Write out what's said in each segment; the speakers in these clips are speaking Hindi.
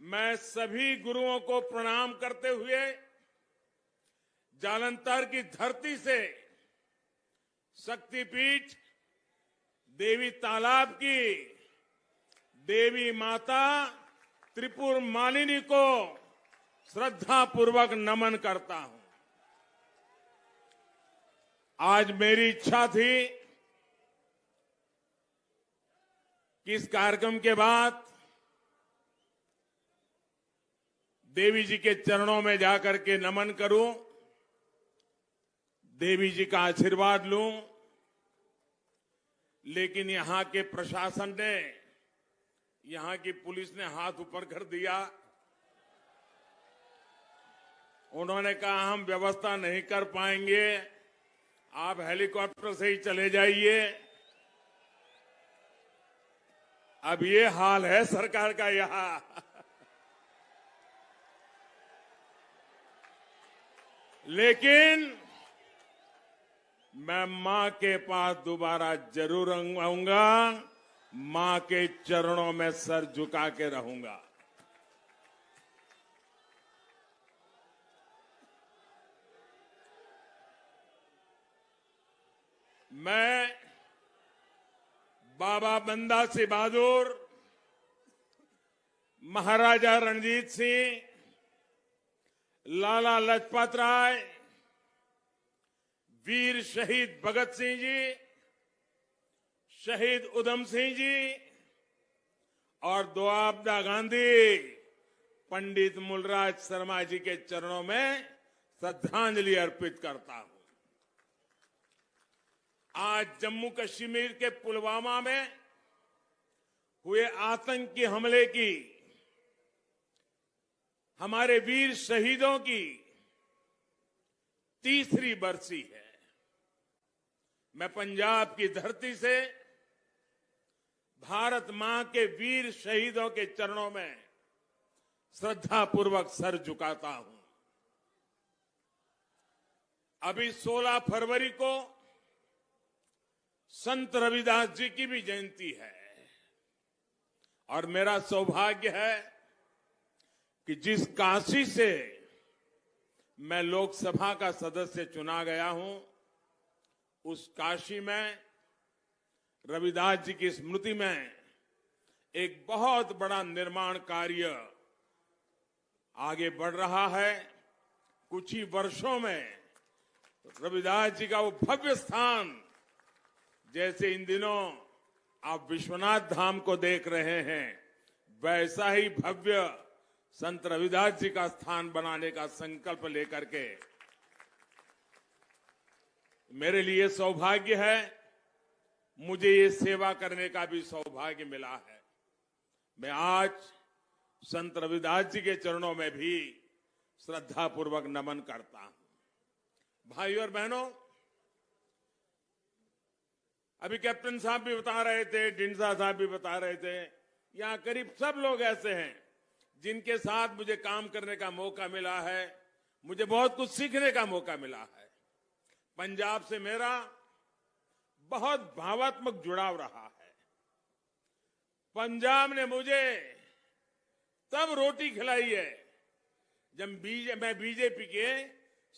मैं सभी गुरुओं को प्रणाम करते हुए जालंधर की धरती से शक्तिपीठ देवी तालाब की देवी माता त्रिपुर मालिनी को श्रद्धापूर्वक नमन करता हूं। आज मेरी इच्छा थी कि इस कार्यक्रम के बाद देवी जी के चरणों में जाकर के नमन करूं, देवी जी का आशीर्वाद लूं, लेकिन यहां के प्रशासन ने, यहां की पुलिस ने हाथ ऊपर कर दिया। उन्होंने कहा हम व्यवस्था नहीं कर पाएंगे, आप हेलीकॉप्टर से ही चले जाइए। अब ये हाल है सरकार का यहां। लेकिन मैं मां के पास दोबारा जरूर आऊंगा, मां के चरणों में सर झुका के रहूंगा। मैं बाबा बंदा सिंह बहादुर, महाराजा रणजीत सिंह, लाला लाजपत राय, वीर शहीद भगत सिंह जी, शहीद उधम सिंह जी और दोआबदा गांधी पंडित मूलराज शर्मा जी के चरणों में श्रद्धांजलि अर्पित करता हूं। आज जम्मू कश्मीर के पुलवामा में हुए आतंकी हमले की हमारे वीर शहीदों की तीसरी बरसी है। मैं पंजाब की धरती से भारत मां के वीर शहीदों के चरणों में श्रद्धापूर्वक सर झुकाता हूं। अभी 16 फरवरी को संत रविदास जी की भी जयंती है और मेरा सौभाग्य है कि जिस काशी से मैं लोकसभा का सदस्य चुना गया हूं, उस काशी में रविदास जी की स्मृति में एक बहुत बड़ा निर्माण कार्य आगे बढ़ रहा है। कुछ ही वर्षों में रविदास जी का वो भव्य स्थान, जैसे इन दिनों आप विश्वनाथ धाम को देख रहे हैं, वैसा ही भव्य संत रविदास जी का स्थान बनाने का संकल्प लेकर के मेरे लिए सौभाग्य है, मुझे ये सेवा करने का भी सौभाग्य मिला है। मैं आज संत रविदास जी के चरणों में भी श्रद्धापूर्वक नमन करता हूं। भाइयों और बहनों, अभी कैप्टन साहब भी बता रहे थे, ढिंडसा साहब भी बता रहे थे, यहां करीब सब लोग ऐसे हैं जिनके साथ मुझे काम करने का मौका मिला है, मुझे बहुत कुछ सीखने का मौका मिला है। पंजाब से मेरा बहुत भावात्मक जुड़ाव रहा है। पंजाब ने मुझे तब रोटी खिलाई है जब मैं बीजेपी के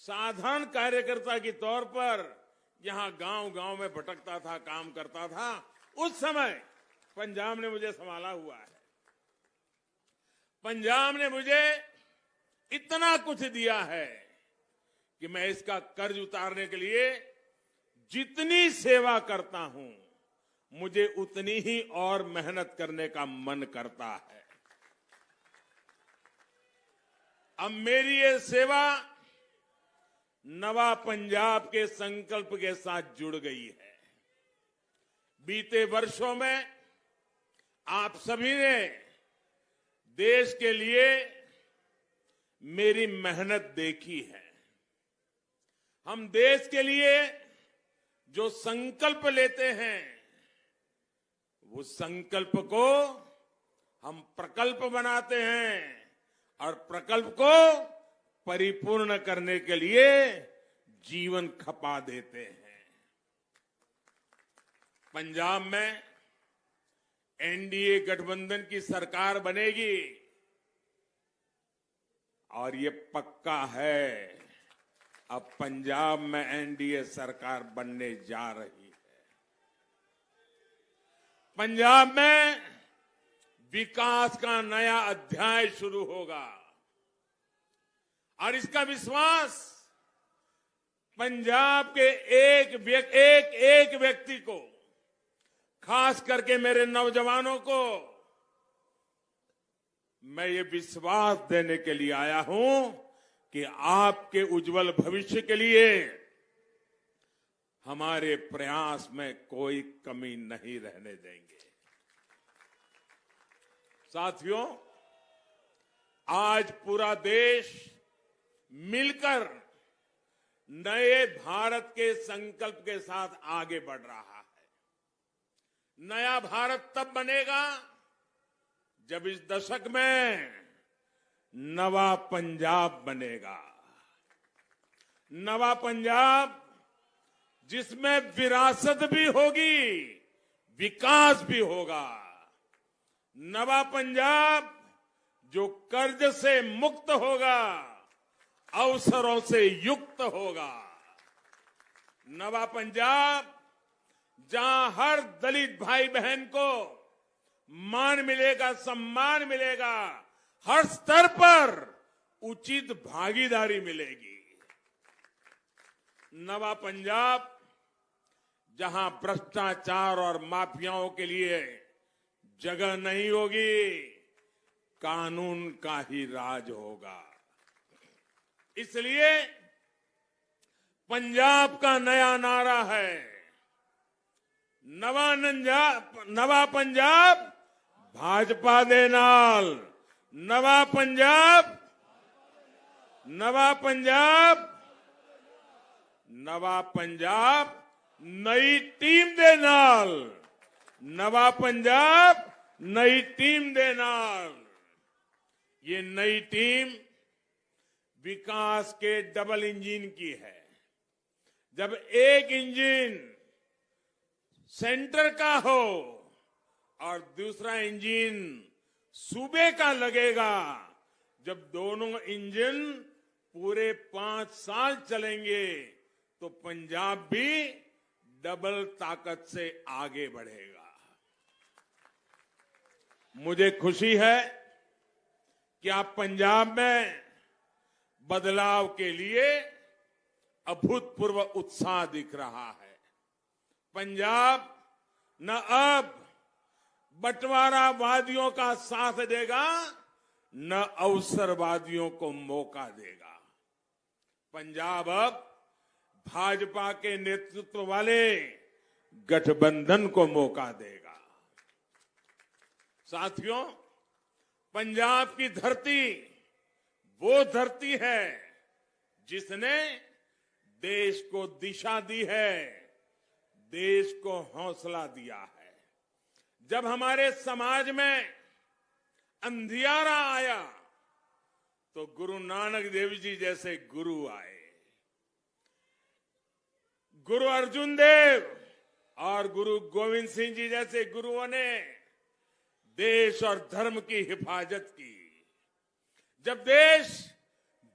साधारण कार्यकर्ता के तौर पर यहां गांव-गांव में भटकता था, काम करता था। उस समय पंजाब ने मुझे संभाला हुआ है। पंजाब ने मुझे इतना कुछ दिया है कि मैं इसका कर्ज उतारने के लिए जितनी सेवा करता हूं, मुझे उतनी ही और मेहनत करने का मन करता है। अब मेरी ये सेवा नवा पंजाब के संकल्प के साथ जुड़ गई है। बीते वर्षों में आप सभी ने देश के लिए मेरी मेहनत देखी है। हम देश के लिए जो संकल्प लेते हैं, वो संकल्प को हम प्रकल्प बनाते हैं और प्रकल्प को परिपूर्ण करने के लिए जीवन खपा देते हैं। पंजाब में एनडीए गठबंधन की सरकार बनेगी और ये पक्का है, अब पंजाब में एनडीए सरकार बनने जा रही है। पंजाब में विकास का नया अध्याय शुरू होगा और इसका विश्वास पंजाब के एक व्यक्ति को, खास करके मेरे नौजवानों को मैं ये विश्वास देने के लिए आया हूं कि आपके उज्जवल भविष्य के लिए हमारे प्रयास में कोई कमी नहीं रहने देंगे। साथियों, आज पूरा देश मिलकर नए भारत के संकल्प के साथ आगे बढ़ रहा है। नया भारत तब बनेगा जब इस दशक में नवा पंजाब बनेगा। नवा पंजाब जिसमें विरासत भी होगी, विकास भी होगा। नवा पंजाब जो कर्ज से मुक्त होगा, अवसरों से युक्त होगा। नवा पंजाब जहां हर दलित भाई बहन को मान मिलेगा, सम्मान मिलेगा, हर स्तर पर उचित भागीदारी मिलेगी। नवा पंजाब जहां भ्रष्टाचार और माफियाओं के लिए जगह नहीं होगी, कानून का ही राज होगा। इसलिए पंजाब का नया नारा है, नवा पंजाब भाजपा दे नाल। नवा पंजाब, नवा पंजाब, नवा पंजाब नई टीम दे नाल। नवा पंजाब नई टीम दे नाल। ये नई टीम विकास के डबल इंजन की है। जब एक इंजन सेंटर का हो और दूसरा इंजन सूबे का लगेगा, जब दोनों इंजन पूरे 5 साल चलेंगे तो पंजाब भी डबल ताकत से आगे बढ़ेगा। मुझे खुशी है कि आप पंजाब में बदलाव के लिए अभूतपूर्व उत्साह दिख रहा है। पंजाब न अब बंटवारावादियों का साथ देगा, न अवसरवादियों को मौका देगा। पंजाब अब भाजपा के नेतृत्व वाले गठबंधन को मौका देगा। साथियों, पंजाब की धरती वो धरती है जिसने देश को दिशा दी है, देश को हौसला दिया है। जब हमारे समाज में अंधियारा आया तो गुरु नानक देव जी जैसे गुरु आए। गुरु अर्जुन देव और गुरु गोविंद सिंह जी जैसे गुरुओं ने देश और धर्म की हिफाजत की। जब देश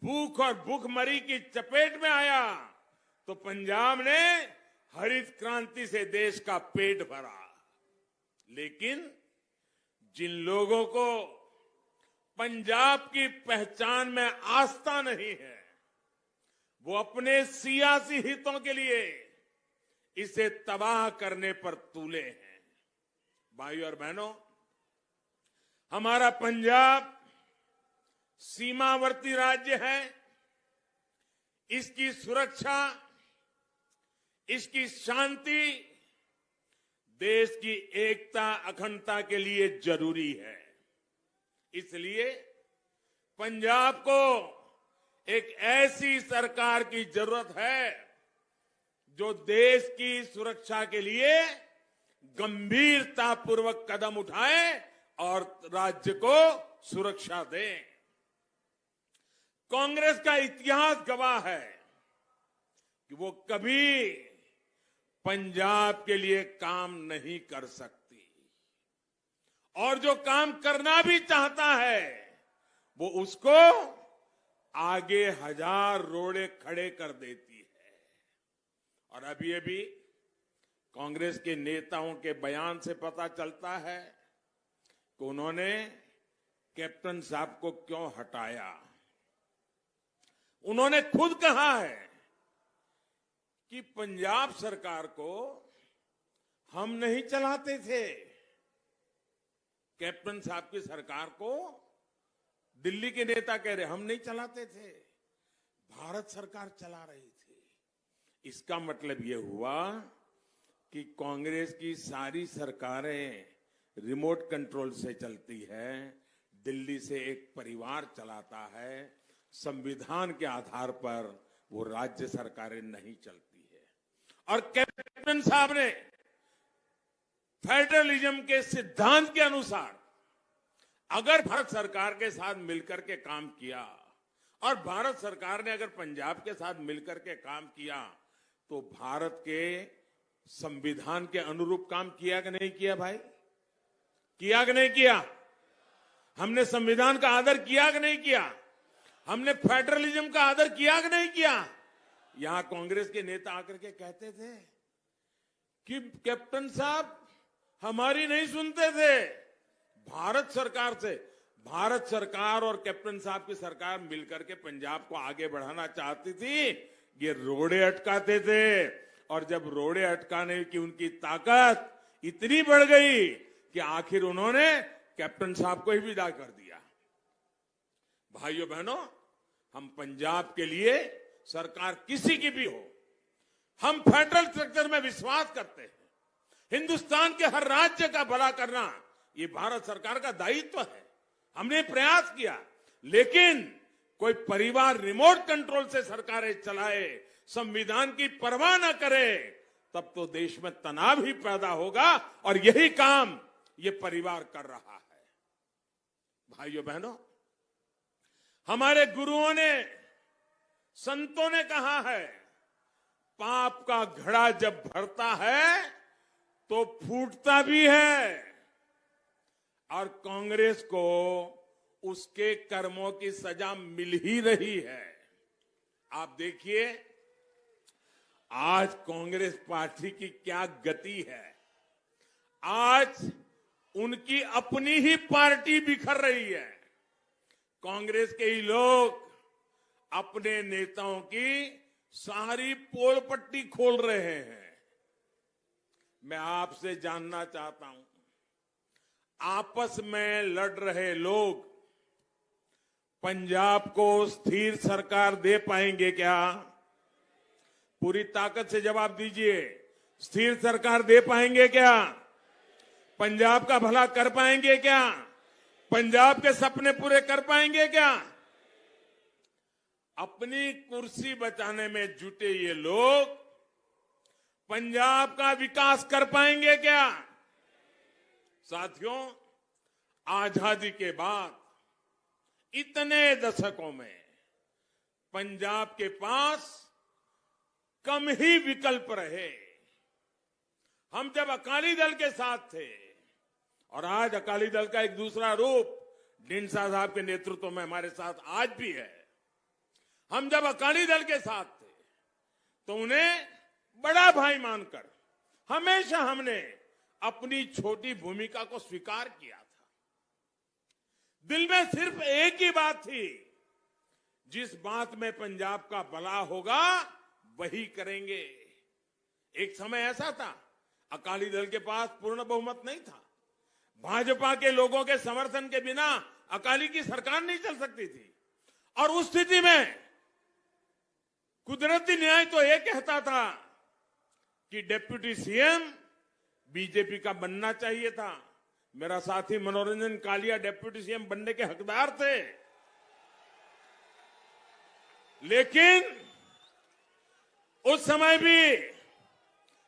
भूख और भूखमरी की चपेट में आया तो पंजाब ने हरित क्रांति से देश का पेट भरा। लेकिन जिन लोगों को पंजाब की पहचान में आस्था नहीं है, वो अपने सियासी हितों के लिए इसे तबाह करने पर तुले हैं। भाइयों और बहनों, हमारा पंजाब सीमावर्ती राज्य है। इसकी सुरक्षा, इसकी शांति देश की एकता अखंडता के लिए जरूरी है। इसलिए पंजाब को एक ऐसी सरकार की जरूरत है जो देश की सुरक्षा के लिए गंभीरतापूर्वक कदम उठाए और राज्य को सुरक्षा दे। कांग्रेस का इतिहास गवाह है कि वो कभी पंजाब के लिए काम नहीं कर सकती, और जो काम करना भी चाहता है वो उसको आगे हजार रोड़े खड़े कर देती है। और अभी अभी कांग्रेस के नेताओं के बयान से पता चलता है कि उन्होंने कैप्टन साहब को क्यों हटाया। उन्होंने खुद कहा है कि पंजाब सरकार को हम नहीं चलाते थे, कैप्टन साहब की सरकार को दिल्ली के नेता कह रहे हम नहीं चलाते थे, भारत सरकार चला रही थी। इसका मतलब यह हुआ कि कांग्रेस की सारी सरकारें रिमोट कंट्रोल से चलती है, दिल्ली से एक परिवार चलाता है, संविधान के आधार पर वो राज्य सरकारें नहीं चलती है। और कैप्टन साहब ने फेडरलिज्म के सिद्धांत के अनुसार अगर भारत सरकार के साथ मिलकर के काम किया और भारत सरकार ने अगर पंजाब के साथ मिलकर के काम किया तो भारत के संविधान के अनुरूप काम किया कि नहीं किया भाई? किया कि नहीं किया? हमने संविधान का आदर किया कि नहीं किया? हमने फेडरलिज्म का आदर किया कि नहीं किया? यहां कांग्रेस के नेता आकर के कहते थे कि कैप्टन साहब हमारी नहीं सुनते थे, भारत सरकार से, भारत सरकार और कैप्टन साहब की सरकार मिलकर के पंजाब को आगे बढ़ाना चाहती थी। ये रोड़े अटकाते थे और जब रोड़े अटकाने की उनकी ताकत इतनी बढ़ गई कि आखिर उन्होंने कैप्टन साहब को ही विदा कर दिया। भाइयों बहनों, हम पंजाब के लिए सरकार किसी की भी हो, हम फेडरल स्ट्रक्चर में विश्वास करते हैं। हिंदुस्तान के हर राज्य का भला करना ये भारत सरकार का दायित्व है। हमने प्रयास किया, लेकिन कोई परिवार रिमोट कंट्रोल से सरकारें चलाए, संविधान की परवाह न करे, तब तो देश में तनाव ही पैदा होगा और यही काम ये परिवार कर रहा है। भाइयों बहनों, हमारे गुरुओं ने, संतों ने कहा है, पाप का घड़ा जब भरता है तो फूटता भी है, और कांग्रेस को उसके कर्मों की सजा मिल ही रही है। आप देखिए आज कांग्रेस पार्टी की क्या गति है। आज उनकी अपनी ही पार्टी बिखर रही है। कांग्रेस के ही लोग अपने नेताओं की सारी पोल पट्टी खोल रहे हैं। मैं आपसे जानना चाहता हूं, आपस में लड़ रहे लोग पंजाब को स्थिर सरकार दे पाएंगे क्या? पूरी ताकत से जवाब दीजिए। स्थिर सरकार दे पाएंगे क्या? पंजाब का भला कर पाएंगे क्या? पंजाब के सपने पूरे कर पाएंगे क्या? अपनी कुर्सी बचाने में जुटे ये लोग पंजाब का विकास कर पाएंगे क्या? साथियों, आजादी के बाद इतने दशकों में पंजाब के पास कम ही विकल्प रहे। हम जब अकाली दल के साथ थे, और आज अकाली दल का एक दूसरा रूप ढींडसा साहब के नेतृत्व में हमारे साथ आज भी है। हम जब अकाली दल के साथ थे तो उन्हें बड़ा भाई मानकर हमेशा हमने अपनी छोटी भूमिका को स्वीकार किया था। दिल में सिर्फ एक ही बात थी, जिस बात में पंजाब का भला होगा वही करेंगे। एक समय ऐसा था, अकाली दल के पास पूर्ण बहुमत नहीं था। भाजपा के लोगों के समर्थन के बिना अकाली की सरकार नहीं चल सकती थी। और उस स्थिति में कुदरती न्याय तो ये कहता था कि डिप्टी सीएम बीजेपी का बनना चाहिए था। मेरा साथी मनोरंजन कालिया डिप्टी सीएम बनने के हकदार थे, लेकिन उस समय भी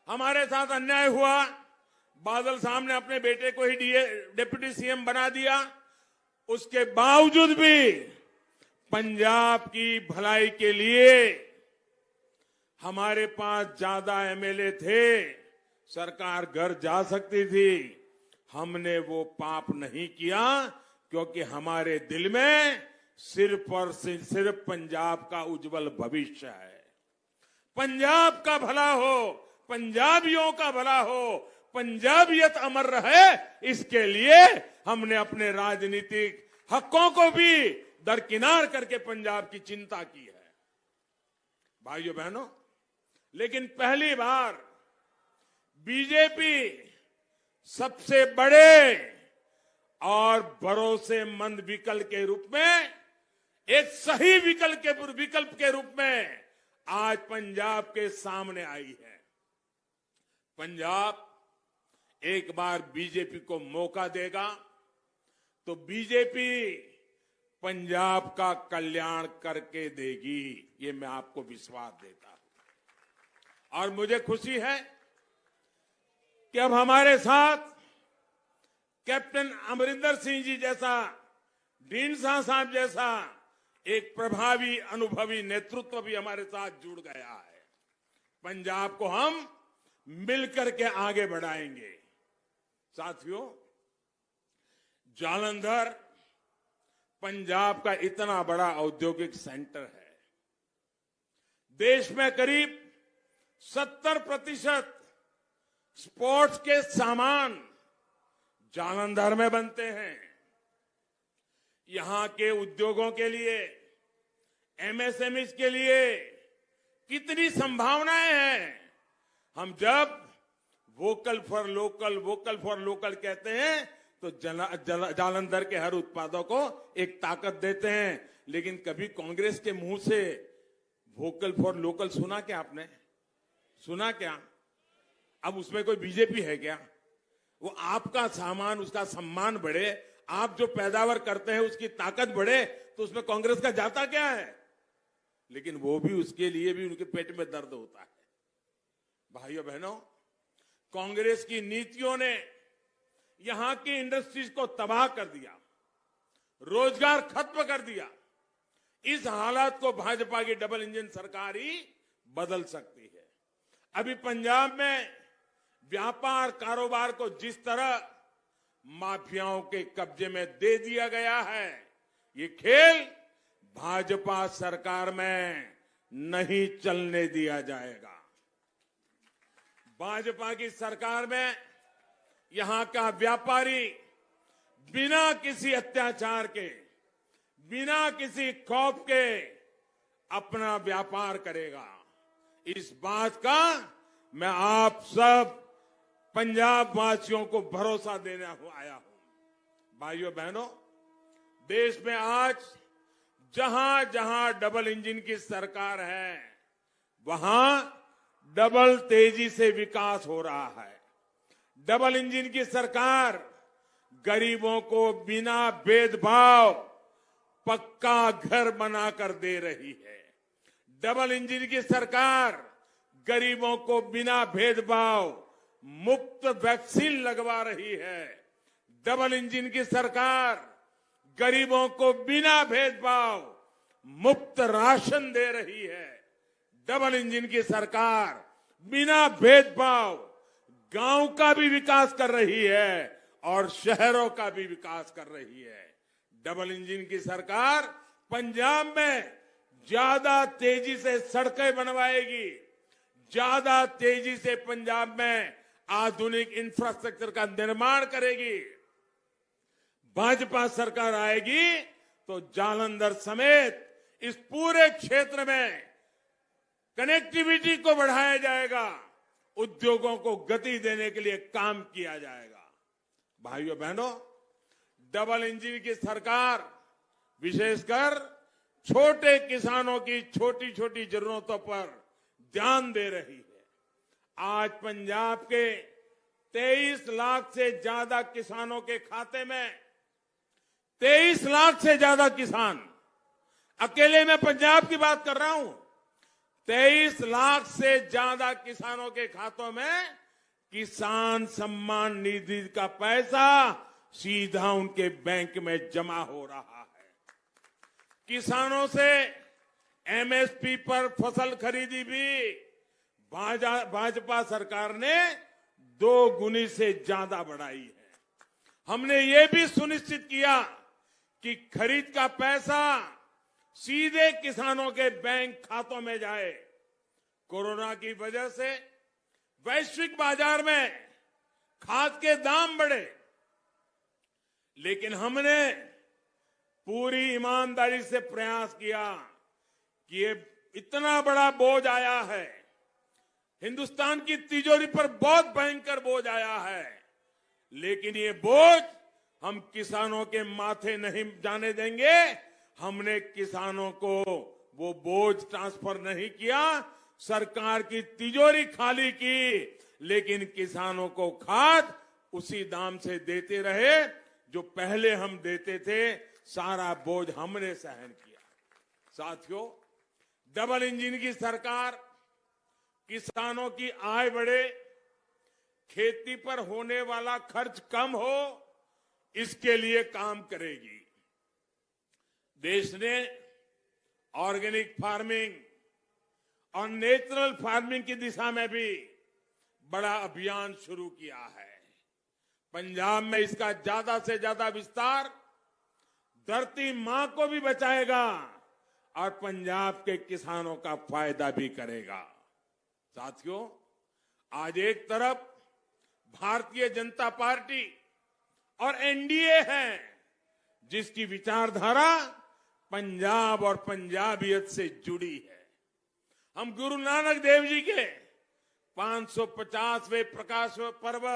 हमारे साथ अन्याय हुआ। बादल साहब ने अपने बेटे को ही डिप्टी सीएम बना दिया। उसके बावजूद भी पंजाब की भलाई के लिए हमारे पास ज्यादा एमएलए थे, सरकार घर जा सकती थी। हमने वो पाप नहीं किया, क्योंकि हमारे दिल में सिर्फ और सिर्फ पंजाब का उज्जवल भविष्य है। पंजाब का भला हो, पंजाबियों का भला हो, पंजाबियत अमर रहे, इसके लिए हमने अपने राजनीतिक हकों को भी दरकिनार करके पंजाब की चिंता की है। भाइयों बहनों, लेकिन पहली बार बीजेपी सबसे बड़े और भरोसेमंद विकल्प के रूप में, एक सही विकल्प के रूप में आज पंजाब के सामने आई है। पंजाब एक बार बीजेपी को मौका देगा तो बीजेपी पंजाब का कल्याण करके देगी, ये मैं आपको विश्वास देता हूं। और मुझे खुशी है कि अब हमारे साथ कैप्टन अमरिंदर सिंह जी जैसा, ढींडसा साहब जैसा एक प्रभावी अनुभवी नेतृत्व भी हमारे साथ जुड़ गया है। पंजाब को हम मिलकर के आगे बढ़ाएंगे। साथियों, जालंधर पंजाब का इतना बड़ा औद्योगिक सेंटर है। देश में करीब 70% स्पोर्ट्स के सामान जालंधर में बनते हैं। यहां के उद्योगों के लिए, एमएसएमईज के लिए कितनी संभावनाएं हैं। हम जब वोकल फॉर लोकल कहते हैं तो जालंधर के हर उत्पादों को एक ताकत देते हैं। लेकिन कभी कांग्रेस के मुंह से वोकल फॉर लोकल सुना क्या आपने? सुना क्या? अब उसमें कोई बीजेपी है क्या? वो आपका सामान, उसका सम्मान बढ़े, आप जो पैदावार करते हैं उसकी ताकत बढ़े, तो उसमें कांग्रेस का जाता क्या है? लेकिन वो भी, उसके लिए भी उनके पेट में दर्द होता है। भाइयों बहनों, कांग्रेस की नीतियों ने यहां की इंडस्ट्रीज को तबाह कर दिया, रोजगार खत्म कर दिया। इस हालात को भाजपा की डबल इंजन सरकार ही बदल सकती है। अभी पंजाब में व्यापार कारोबार को जिस तरह माफियाओं के कब्जे में दे दिया गया है, ये खेल भाजपा सरकार में नहीं चलने दिया जाएगा। भाजपा की सरकार में यहां का व्यापारी बिना किसी अत्याचार के, बिना किसी खौफ के अपना व्यापार करेगा। इस बात का मैं आप सब पंजाब वासियों को भरोसा देने आया हूं। भाइयों बहनों, देश में आज जहां जहां डबल इंजन की सरकार है, वहां डबल तेजी से विकास हो रहा है। डबल इंजन की सरकार गरीबों को बिना भेदभाव पक्का घर बनाकर दे रही है। डबल इंजन की सरकार गरीबों को बिना भेदभाव मुफ्त वैक्सीन लगवा रही है। डबल इंजन की सरकार गरीबों को बिना भेदभाव मुफ्त राशन दे रही है। डबल इंजन की सरकार बिना भेदभाव गांव का भी विकास कर रही है और शहरों का भी विकास कर रही है। डबल इंजन की सरकार पंजाब में ज्यादा तेजी से सड़कें बनवाएगी, ज्यादा तेजी से पंजाब में आधुनिक इंफ्रास्ट्रक्चर का निर्माण करेगी। भाजपा सरकार आएगी तो जालंधर समेत इस पूरे क्षेत्र में कनेक्टिविटी को बढ़ाया जाएगा, उद्योगों को गति देने के लिए काम किया जाएगा। भाइयों बहनों, डबल इंजन की सरकार विशेषकर छोटे किसानों की छोटी छोटी जरूरतों पर ध्यान दे रही है। आज पंजाब के 23 लाख से ज्यादा किसानों के खाते में, 23 लाख से ज्यादा किसान, अकेले मैं पंजाब की बात कर रहा हूं, 23 लाख से ज्यादा किसानों के खातों में किसान सम्मान निधि का पैसा सीधा उनके बैंक में जमा हो रहा है। किसानों से एमएसपी पर फसल खरीदी भी भाजपा सरकार ने 2 गुनी से ज्यादा बढ़ाई है। हमने ये भी सुनिश्चित किया कि खरीद का पैसा सीधे किसानों के बैंक खातों में जाए। कोरोना की वजह से वैश्विक बाजार में खाद के दाम बढ़े, लेकिन हमने पूरी ईमानदारी से प्रयास किया कि ये इतना बड़ा बोझ आया है, हिंदुस्तान की तिजोरी पर बहुत भयंकर बोझ आया है, लेकिन ये बोझ हम किसानों के माथे नहीं जाने देंगे। हमने किसानों को वो बोझ ट्रांसफर नहीं किया, सरकार की तिजोरी खाली की, लेकिन किसानों को खाद उसी दाम से देते रहे जो पहले हम देते थे। सारा बोझ हमने सहन किया। साथियों, डबल इंजन की सरकार किसानों की आय बढ़े, खेती पर होने वाला खर्च कम हो, इसके लिए काम करेगी। देश ने ऑर्गेनिक फार्मिंग और नेचुरल फार्मिंग की दिशा में भी बड़ा अभियान शुरू किया है। पंजाब में इसका ज्यादा से ज्यादा विस्तार धरती मां को भी बचाएगा और पंजाब के किसानों का फायदा भी करेगा। साथियों, आज एक तरफ भारतीय जनता पार्टी और एनडीए है, जिसकी विचारधारा पंजाब और पंजाबियत से जुड़ी है। हम गुरु नानक देव जी के 550वें प्रकाश पर्व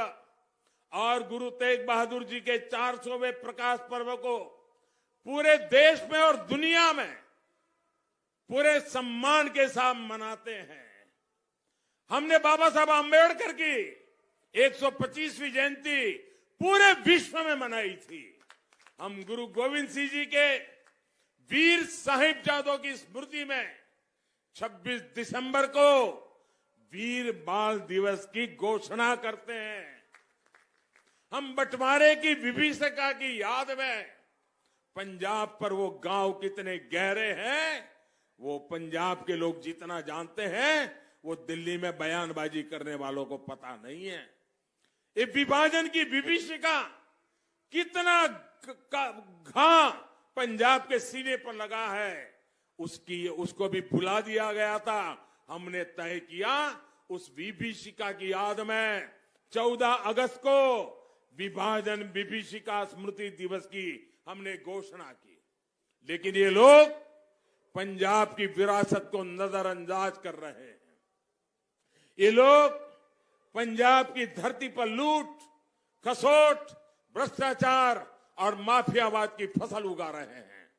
और गुरु तेग बहादुर जी के 400वें प्रकाश पर्व को पूरे देश में और दुनिया में पूरे सम्मान के साथ मनाते हैं। हमने बाबा साहब आंबेडकर की 125वीं जयंती पूरे विश्व में मनाई थी। हम गुरु गोविंद सिंह जी के वीर साहिबजादों की स्मृति में 26 दिसंबर को वीर बाल दिवस की घोषणा करते हैं। हम बंटवारे की विभीषिका की याद में पंजाब पर वो गांव कितने गहरे हैं, वो पंजाब के लोग जितना जानते हैं, वो दिल्ली में बयानबाजी करने वालों को पता नहीं है। ये विभाजन की विभीषिका कितना घा पंजाब के सीने पर लगा है, उसको भी भुला दिया गया था। हमने तय किया उस विभीषिका की याद में 14 अगस्त को विभाजन विभीषिका स्मृति दिवस की हमने घोषणा की। लेकिन ये लोग पंजाब की विरासत को नजरअंदाज कर रहे हैं। ये लोग पंजाब की धरती पर लूट, खसोट, भ्रष्टाचार और माफियावाद की फसल उगा रहे हैं।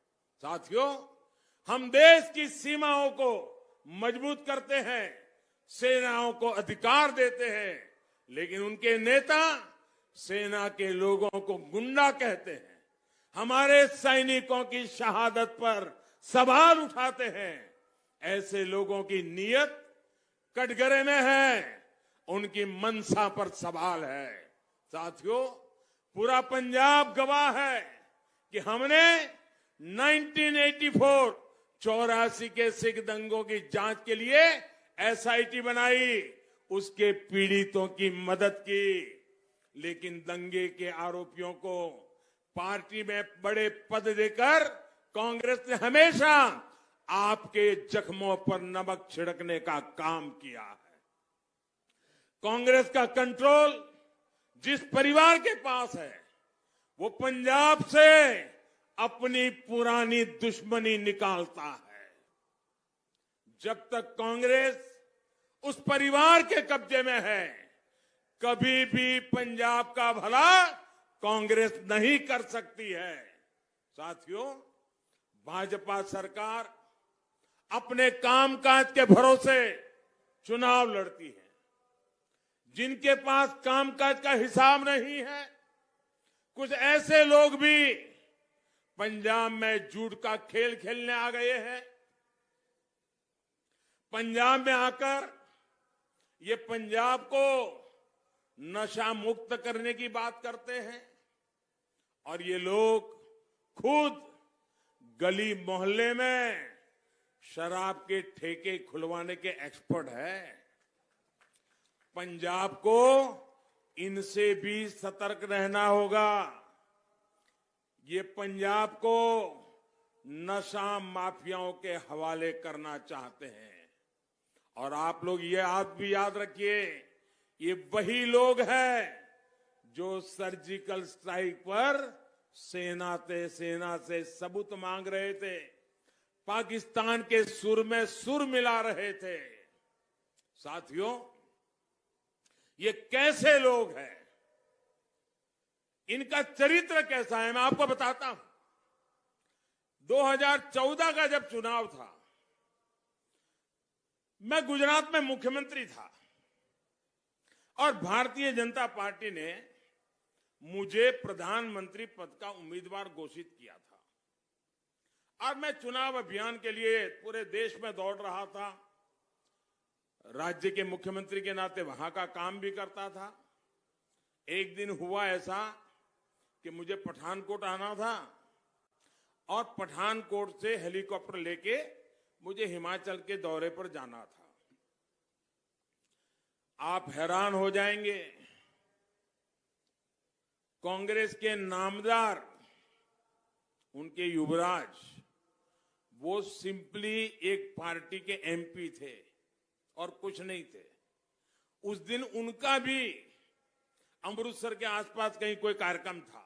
साथियों, हम देश की सीमाओं को मजबूत करते हैं, सेनाओं को अधिकार देते हैं, लेकिन उनके नेता सेना के लोगों को गुंडा कहते हैं। हमारे सैनिकों की शहादत पर सवाल उठाते हैं। ऐसे लोगों की नीयत कटघरे में है, उनकी मनसा पर सवाल है। साथियों, पूरा पंजाब गवाह है कि हमने 1984 के सिख दंगों की जांच के लिए एसआईटी बनाई, उसके पीड़ितों की मदद की, लेकिन दंगे के आरोपियों को पार्टी में बड़े पद देकर कांग्रेस ने हमेशा आपके जख्मों पर नमक छिड़कने का काम किया है। कांग्रेस का कंट्रोल जिस परिवार के पास है, वो पंजाब से अपनी पुरानी दुश्मनी निकालता है। जब तक कांग्रेस उस परिवार के कब्जे में है, कभी भी पंजाब का भला कांग्रेस नहीं कर सकती है। साथियों, भाजपा सरकार अपने कामकाज के भरोसे चुनाव लड़ती है। जिनके पास कामकाज का हिसाब नहीं है, कुछ ऐसे लोग भी पंजाब में झूठ का खेल खेलने आ गए हैं। पंजाब में आकर ये पंजाब को नशा मुक्त करने की बात करते हैं, और ये लोग खुद गली मोहल्ले में शराब के ठेके खुलवाने के एक्सपर्ट हैं। पंजाब को इनसे भी सतर्क रहना होगा। ये पंजाब को नशा माफियाओं के हवाले करना चाहते हैं। और आप लोग ये आप भी याद रखिए, ये वही लोग हैं जो सर्जिकल स्ट्राइक पर सेना से सबूत मांग रहे थे, पाकिस्तान के सुर में सुर मिला रहे थे। साथियों, ये कैसे लोग हैं, इनका चरित्र कैसा है, मैं आपको बताता हूं। 2014 का जब चुनाव था, मैं गुजरात में मुख्यमंत्री था और भारतीय जनता पार्टी ने मुझे प्रधानमंत्री पद का उम्मीदवार घोषित किया था और मैं चुनाव अभियान के लिए पूरे देश में दौड़ रहा था। राज्य के मुख्यमंत्री के नाते वहां का काम भी करता था। एक दिन हुआ ऐसा कि मुझे पठानकोट आना था और पठानकोट से हेलीकॉप्टर लेके मुझे हिमाचल के दौरे पर जाना था। आप हैरान हो जाएंगे, कांग्रेस के नामदार, उनके युवराज, वो सिंपली एक पार्टी के एमपी थे और कुछ नहीं थे। उस दिन उनका भी अमृतसर के आसपास कहीं कोई कार्यक्रम था।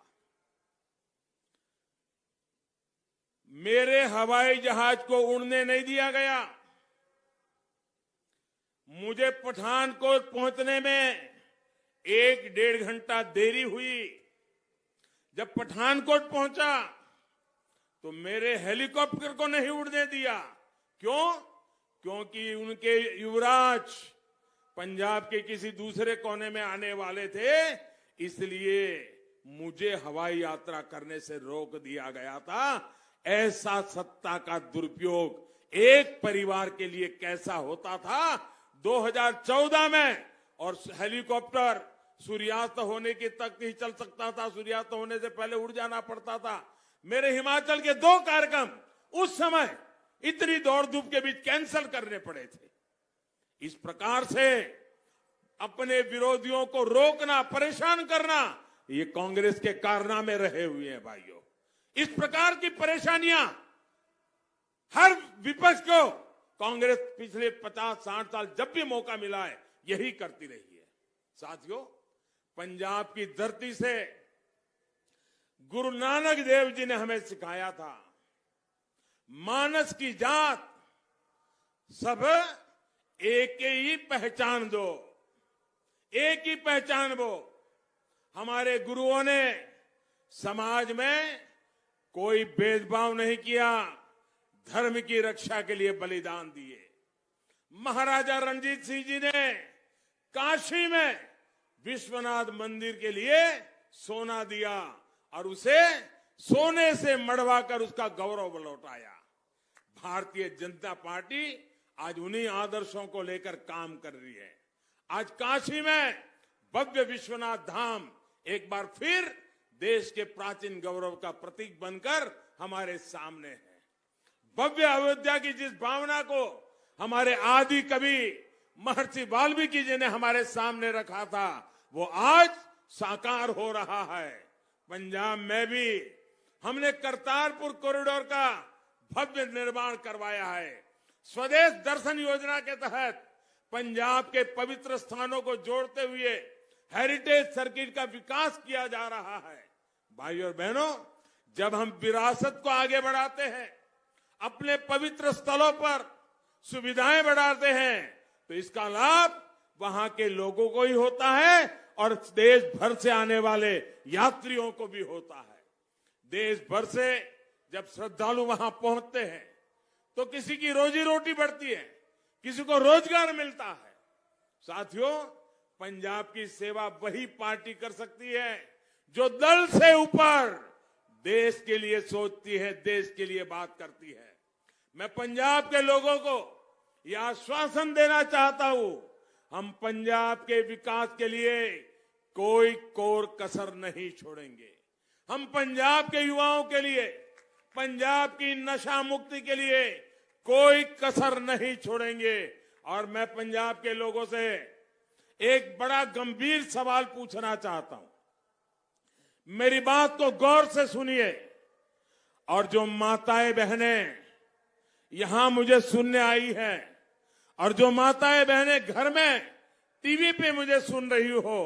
मेरे हवाई जहाज को उड़ने नहीं दिया गया। मुझे पठानकोट पहुंचने में 1-1.5 घंटा देरी हुई। जब पठानकोट पहुंचा तो मेरे हेलीकॉप्टर को नहीं उड़ने दिया। क्यों? क्योंकि उनके युवराज पंजाब के किसी दूसरे कोने में आने वाले थे, इसलिए मुझे हवाई यात्रा करने से रोक दिया गया था। ऐसा सत्ता का दुरुपयोग एक परिवार के लिए कैसा होता था 2014 में। और हेलीकॉप्टर सूर्यास्त होने की तक ही चल सकता था, सूर्यास्त होने से पहले उड़ जाना पड़ता था। मेरे हिमाचल के 2 कार्यक्रम उस समय इतनी दौड़ धूप के बीच कैंसिल करने पड़े थे। इस प्रकार से अपने विरोधियों को रोकना, परेशान करना, ये कांग्रेस के कारनामे रहे हुए हैं भाइयों। इस प्रकार की परेशानियां हर विपक्ष को कांग्रेस पिछले 50-60 साल जब भी मौका मिला है यही करती रही है। साथियों, पंजाब की धरती से गुरु नानक देव जी ने हमें सिखाया था, मानस की जात सब एक ही पहचान दो, एक ही पहचान वो। हमारे गुरुओं ने समाज में कोई भेदभाव नहीं किया, धर्म की रक्षा के लिए बलिदान दिए। महाराजा रणजीत सिंह जी ने काशी में विश्वनाथ मंदिर के लिए सोना दिया और उसे सोने से मढ़वा कर उसका गौरव लौटाया। भारतीय जनता पार्टी आज उन्हीं आदर्शों को लेकर काम कर रही है। आज काशी में भव्य विश्वनाथ धाम एक बार फिर देश के प्राचीन गौरव का प्रतीक बनकर हमारे सामने है। भव्य अयोध्या की जिस भावना को हमारे आदि कवि महर्षि वाल्मीकि जी ने हमारे सामने रखा था, वो आज साकार हो रहा है। पंजाब में भी हमने करतारपुर कॉरिडोर का भव्य निर्माण करवाया है। स्वदेश दर्शन योजना के तहत पंजाब के पवित्र स्थानों को जोड़ते हुए हेरिटेज सर्किट का विकास किया जा रहा है। भाइयों और बहनों, जब हम विरासत को आगे बढ़ाते हैं, अपने पवित्र स्थलों पर सुविधाएं बढ़ाते हैं, तो इसका लाभ वहां के लोगों को ही होता है और देश भर से आने वाले यात्रियों को भी होता है। देश भर से जब श्रद्धालु वहां पहुंचते हैं तो किसी की रोजी रोटी बढ़ती है, किसी को रोजगार मिलता है। साथियों, पंजाब की सेवा वही पार्टी कर सकती है जो दल से ऊपर देश के लिए सोचती है, देश के लिए बात करती है। मैं पंजाब के लोगों को यह आश्वासन देना चाहता हूं, हम पंजाब के विकास के लिए कोई कोर कसर नहीं छोड़ेंगे। हम पंजाब के युवाओं के लिए, पंजाब की नशा मुक्ति के लिए कोई कसर नहीं छोड़ेंगे। और मैं पंजाब के लोगों से एक बड़ा गंभीर सवाल पूछना चाहता हूं। मेरी बात को गौर से सुनिए। और जो माताएं बहनें यहां मुझे सुनने आई हैं और जो माताएं बहनें घर में टीवी पे मुझे सुन रही हो,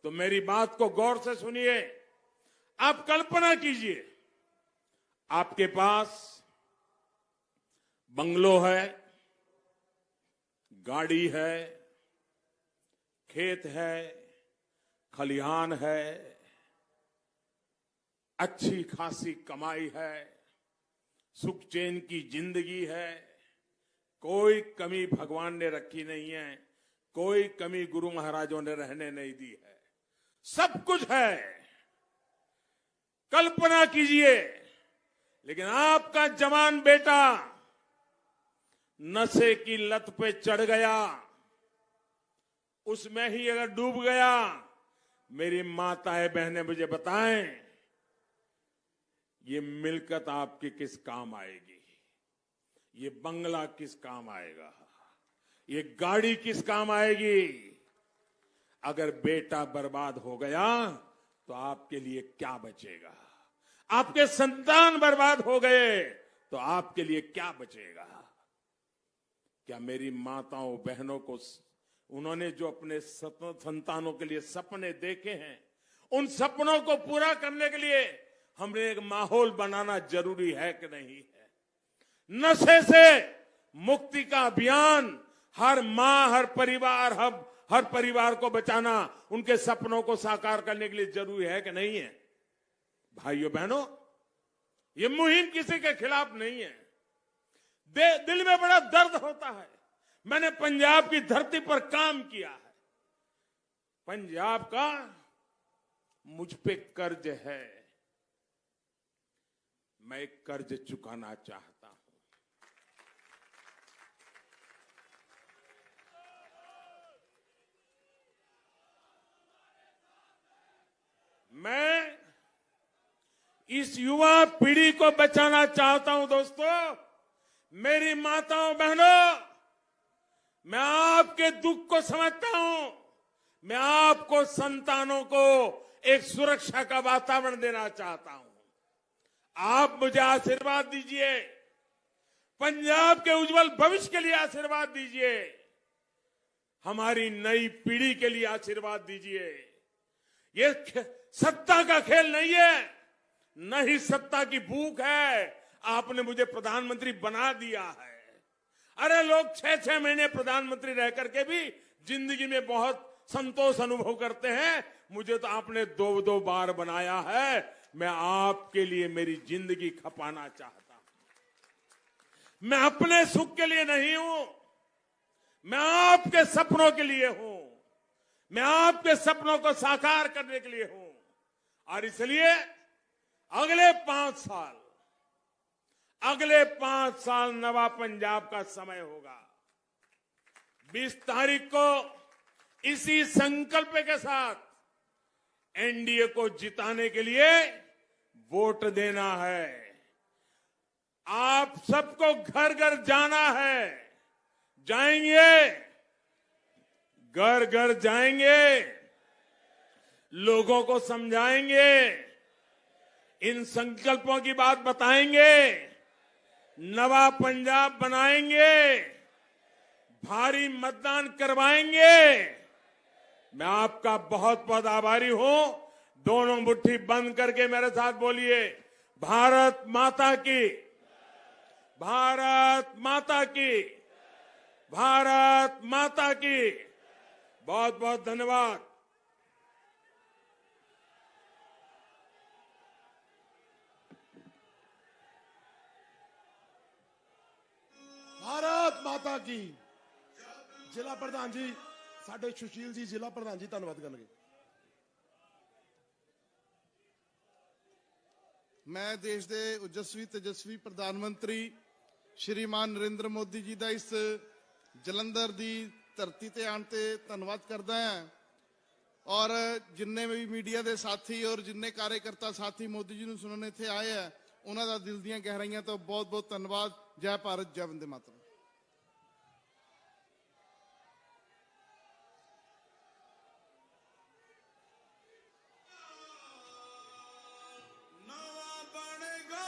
तो मेरी बात को गौर से सुनिए। आप कल्पना कीजिए, आपके पास बंगलो है, गाड़ी है, खेत है, खलिहान है, अच्छी खासी कमाई है, सुख चैन की जिंदगी है, कोई कमी भगवान ने रखी नहीं है, कोई कमी गुरु महाराजों ने रहने नहीं दी है, सब कुछ है। कल्पना कीजिए, लेकिन आपका जवान बेटा नशे की लत पे चढ़ गया, उसमें ही अगर डूब गया, मेरी माताएं बहनें मुझे बताएं, ये मिलकत आपकी किस काम आएगी? ये बंगला किस काम आएगा? ये गाड़ी किस काम आएगी? अगर बेटा बर्बाद हो गया तो आपके लिए क्या बचेगा? आपके संतान बर्बाद हो गए तो आपके लिए क्या बचेगा? क्या मेरी माताओं बहनों को, उन्होंने जो अपने संतानों के लिए सपने देखे हैं, उन सपनों को पूरा करने के लिए हमने एक माहौल बनाना जरूरी है कि नहीं है? नशे से मुक्ति का अभियान हर मां, हर परिवार को बचाना, उनके सपनों को साकार करने के लिए जरूरी है कि नहीं है? भाइयों बहनों, ये मुहिम किसी के खिलाफ नहीं है। दिल में बड़ा दर्द होता है। मैंने पंजाब की धरती पर काम किया है। पंजाब का मुझ पे कर्ज है, मैं कर्ज चुकाना चाहता हूं। मैं इस युवा पीढ़ी को बचाना चाहता हूं। दोस्तों, मेरी माताओं बहनों, मैं आपके दुख को समझता हूं। मैं आपको, संतानों को एक सुरक्षा का वातावरण देना चाहता हूं। आप मुझे आशीर्वाद दीजिए, पंजाब के उज्जवल भविष्य के लिए आशीर्वाद दीजिए, हमारी नई पीढ़ी के लिए आशीर्वाद दीजिए। ये सत्ता का खेल नहीं है, न ही सत्ता की भूख है। आपने मुझे प्रधानमंत्री बना दिया है। अरे लोग 6-6 महीने प्रधानमंत्री रह करके भी जिंदगी में बहुत संतोष अनुभव करते हैं। मुझे तो आपने 2-2 बार बनाया है। मैं आपके लिए मेरी जिंदगी खपाना चाहता हूं। मैं अपने सुख के लिए नहीं हूं, मैं आपके सपनों के लिए हूं। मैं आपके सपनों को साकार करने के लिए हूं। और इसलिए अगले 5 साल नवा पंजाब का समय होगा। 20 तारीख को इसी संकल्प के साथ एनडीए को जिताने के लिए वोट देना है। आप सबको घर घर जाना है। जाएंगे, घर घर जाएंगे, लोगों को समझाएंगे, इन संकल्पों की बात बताएंगे, नवा पंजाब बनाएंगे, भारी मतदान करवाएंगे। मैं आपका बहुत बहुत आभारी हूं। दोनों मुट्ठी बंद करके मेरे साथ बोलिए, भारत माता की, भारत माता की, भारत माता की। बहुत बहुत धन्यवाद। भारत माता की। जिला प्रधान जी, साडे सुशील जी जिला प्रधान जी धन्यवाद करनगे। मैं देश के ओजस्वी तेजस्वी प्रधानमंत्री श्रीमान नरेंद्र मोदी जी का इस जलंधर की धरती ते आने ते धन्यवाद करदा हां। और जिन्ने भी मीडिया के साथी और जिन्ने कार्यकर्ता साथी मोदी जी नूं सुनने इत्थे आए हैं, उन्हां दा दिल दीयां गहराइयां तो बहुत बहुत धन्यवाद। जय भारत, जय वंदे मातरम। नवा बनेगा